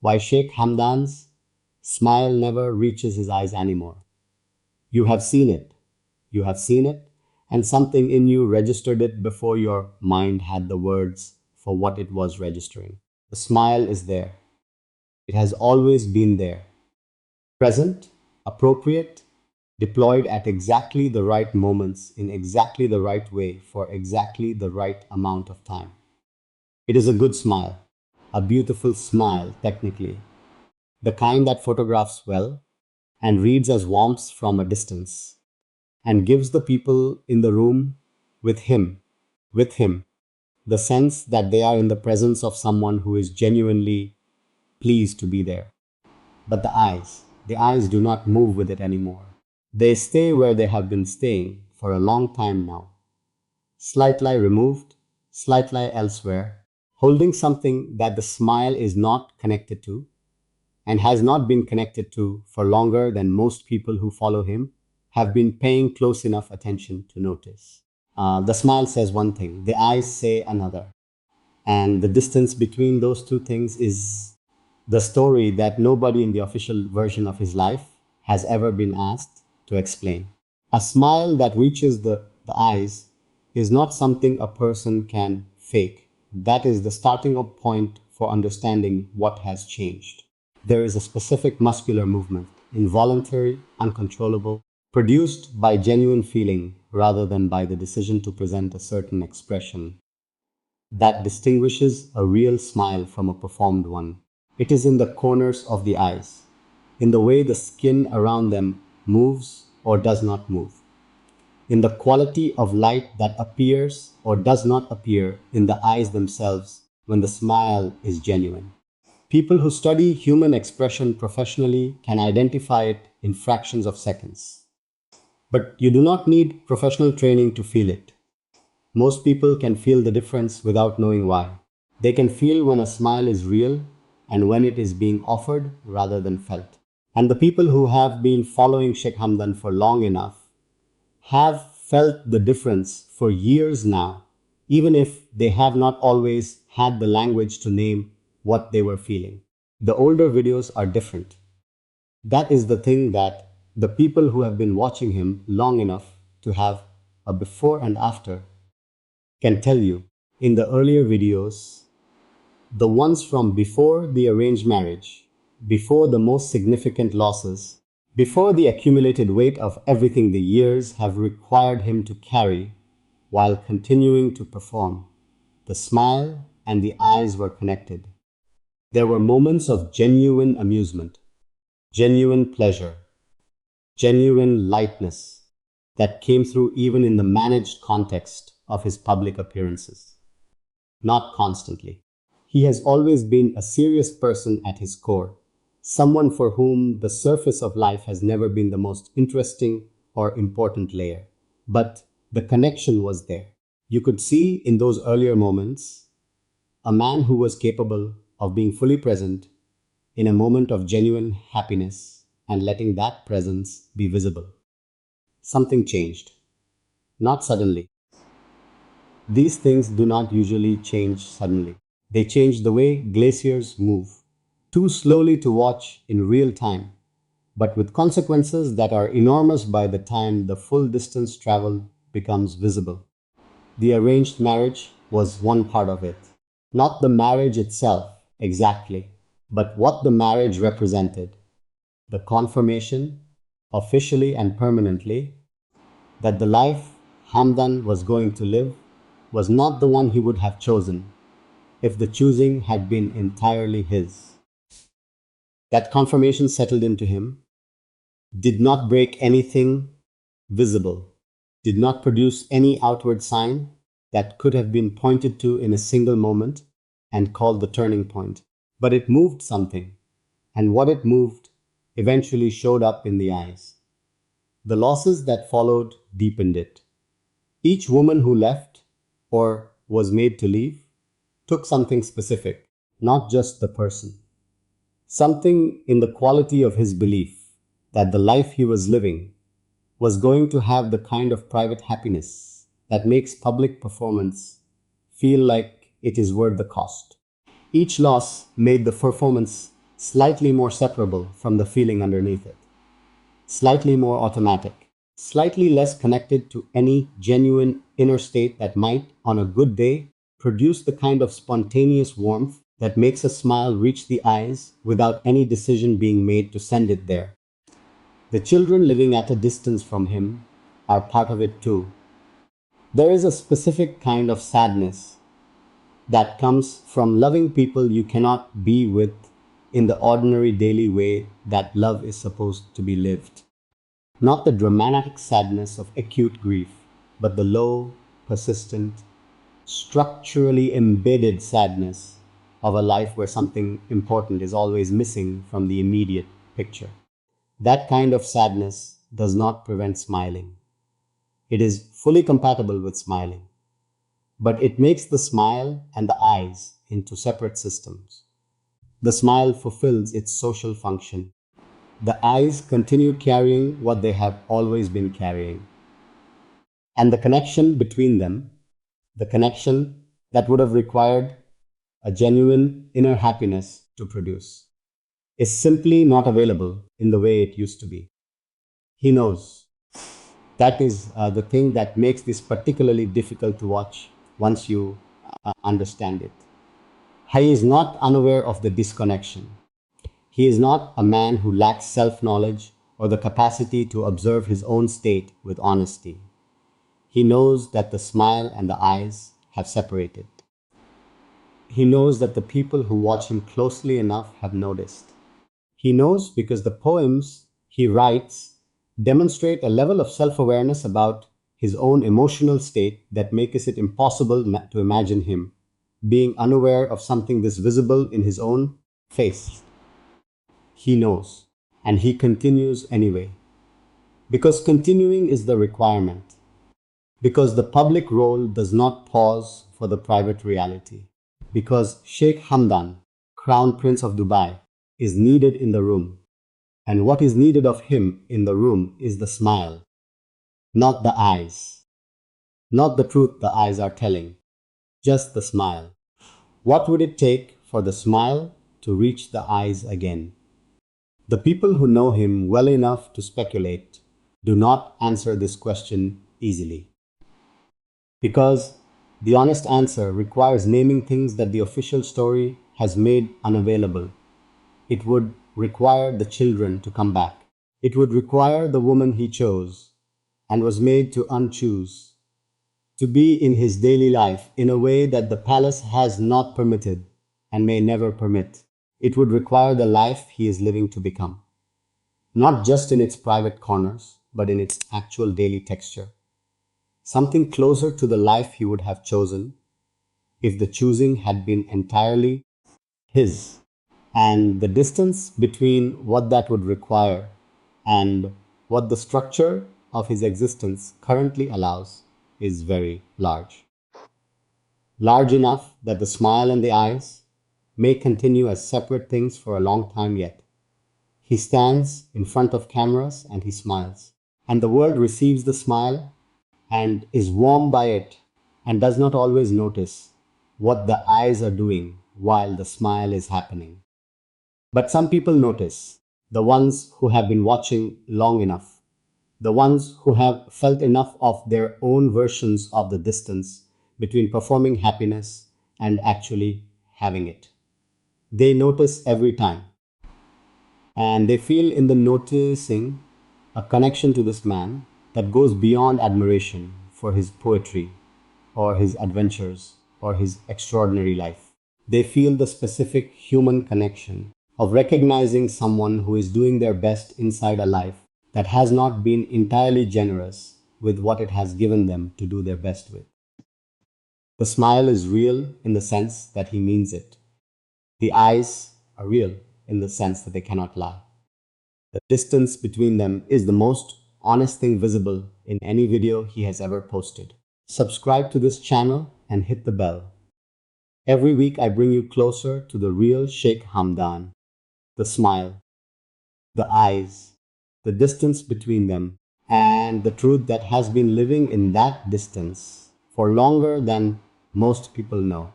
Why Sheikh Hamdan's smile never reaches his eyes anymore. You have seen it. You have seen it, and something in you registered it before your mind had the words for what it was registering. The smile is there. It has always been there. Present, appropriate, deployed at exactly the right moments in exactly the right way for exactly the right amount of time. It is a good smile, a beautiful smile, technically, the kind that photographs well and reads as warmth from a distance and gives the people in the room with him, with him, the sense that they are in the presence of someone who is genuinely pleased to be there. But the eyes do not move with it anymore. They stay where they have been staying for a long time now, slightly removed, slightly elsewhere, holding something that the smile is not connected to and has not been connected to for longer than most people who follow him have been paying close enough attention to notice. The smile says one thing, the eyes say another. And the distance between those two things is the story that nobody in the official version of his life has ever been asked to explain. A smile that reaches the eyes is not something a person can fake. That is the starting point for understanding what has changed. There is a specific muscular movement, involuntary, uncontrollable, produced by genuine feeling rather than by the decision to present a certain expression that distinguishes a real smile from a performed one. It is in the corners of the eyes, in the way the skin around them moves or does not move, in the quality of light that appears or does not appear in the eyes themselves when the smile is genuine. People who study human expression professionally can identify it in fractions of seconds. But you do not need professional training to feel it. Most people can feel the difference without knowing why. They can feel when a smile is real and when it is being offered rather than felt. And the people who have been following Sheikh Hamdan for long enough have felt the difference for years now, even if they have not always had the language to name what they were feeling. The older videos are different. That is the thing that the people who have been watching him long enough to have a before and after can tell you. In the earlier videos, the ones from before the arranged marriage, before the most significant losses, before the accumulated weight of everything the years have required him to carry while continuing to perform, the smile and the eyes were connected. There were moments of genuine amusement, genuine pleasure, genuine lightness that came through even in the managed context of his public appearances. Not constantly. He has always been a serious person at his core, someone for whom the surface of life has never been the most interesting or important layer. But the connection was there. You could see in those earlier moments a man who was capable of being fully present in a moment of genuine happiness and letting that presence be visible. Something changed. Not suddenly. These things do not usually change suddenly. They change the way glaciers move, too slowly to watch in real time, but with consequences that are enormous by the time the full distance traveled becomes visible. The arranged marriage was one part of it. Not the marriage itself, exactly, but what the marriage represented. The confirmation, officially and permanently, that the life Hamdan was going to live was not the one he would have chosen if the choosing had been entirely his. That confirmation settled into him, did not break anything visible, did not produce any outward sign that could have been pointed to in a single moment and called the turning point. But it moved something, and what it moved eventually showed up in the eyes. The losses that followed deepened it. Each woman who left, or was made to leave, took something specific, not just the person. Something in the quality of his belief that the life he was living was going to have the kind of private happiness that makes public performance feel like it is worth the cost. Each loss made the performance slightly more separable from the feeling underneath it, slightly more automatic, slightly less connected to any genuine inner state that might, on a good day, produce the kind of spontaneous warmth that makes a smile reach the eyes without any decision being made to send it there. The children living at a distance from him are part of it too. There is a specific kind of sadness that comes from loving people you cannot be with in the ordinary daily way that love is supposed to be lived. Not the dramatic sadness of acute grief, but the low, persistent, structurally embedded sadness of a life where something important is always missing from the immediate picture. That kind of sadness does not prevent smiling. It is fully compatible with smiling, but it makes the smile and the eyes into separate systems. The smile fulfills its social function. The eyes continue carrying what they have always been carrying. And the connection between them, the connection that would have required a genuine inner happiness to produce, is simply not available in the way it used to be. He knows. That is the thing that makes this particularly difficult to watch once you understand it. He is not unaware of the disconnection. He is not a man who lacks self knowledge or the capacity to observe his own state with honesty. He knows that the smile and the eyes have separated. He knows that the people who watch him closely enough have noticed. He knows because the poems he writes demonstrate a level of self awareness about his own emotional state that makes it impossible to imagine him being unaware of something this visible in his own face. He knows, and he continues anyway. Because continuing is the requirement. Because the public role does not pause for the private reality. Because Sheikh Hamdan, Crown Prince of Dubai, is needed in the room. And what is needed of him in the room is the smile, not the eyes. Not the truth the eyes are telling, just the smile. What would it take for the smile to reach the eyes again? The people who know him well enough to speculate do not answer this question easily. Because the honest answer requires naming things that the official story has made unavailable. It would require the children to come back. It would require the woman he chose and was made to unchoose, to be in his daily life in a way that the palace has not permitted and may never permit. It would require the life he is living to become, not just in its private corners, but in its actual daily texture. Something closer to the life he would have chosen if the choosing had been entirely his. And the distance between what that would require and what the structure of his existence currently allows is very large. Large enough that the smile and the eyes may continue as separate things for a long time yet. He stands in front of cameras and he smiles. And the world receives the smile and is warmed by it and does not always notice what the eyes are doing while the smile is happening. But some people notice, the ones who have been watching long enough, the ones who have felt enough of their own versions of the distance between performing happiness and actually having it. They notice every time, and they feel in the noticing a connection to this man that goes beyond admiration for his poetry or his adventures or his extraordinary life. They feel the specific human connection of recognizing someone who is doing their best inside a life that has not been entirely generous with what it has given them to do their best with. The smile is real in the sense that he means it. The eyes are real in the sense that they cannot lie. The distance between them is the most honest thing visible in any video he has ever posted. Subscribe to this channel and hit the bell. Every week I bring you closer to the real Sheikh Hamdan, the smile, the eyes, the distance between them, and the truth that has been living in that distance for longer than most people know.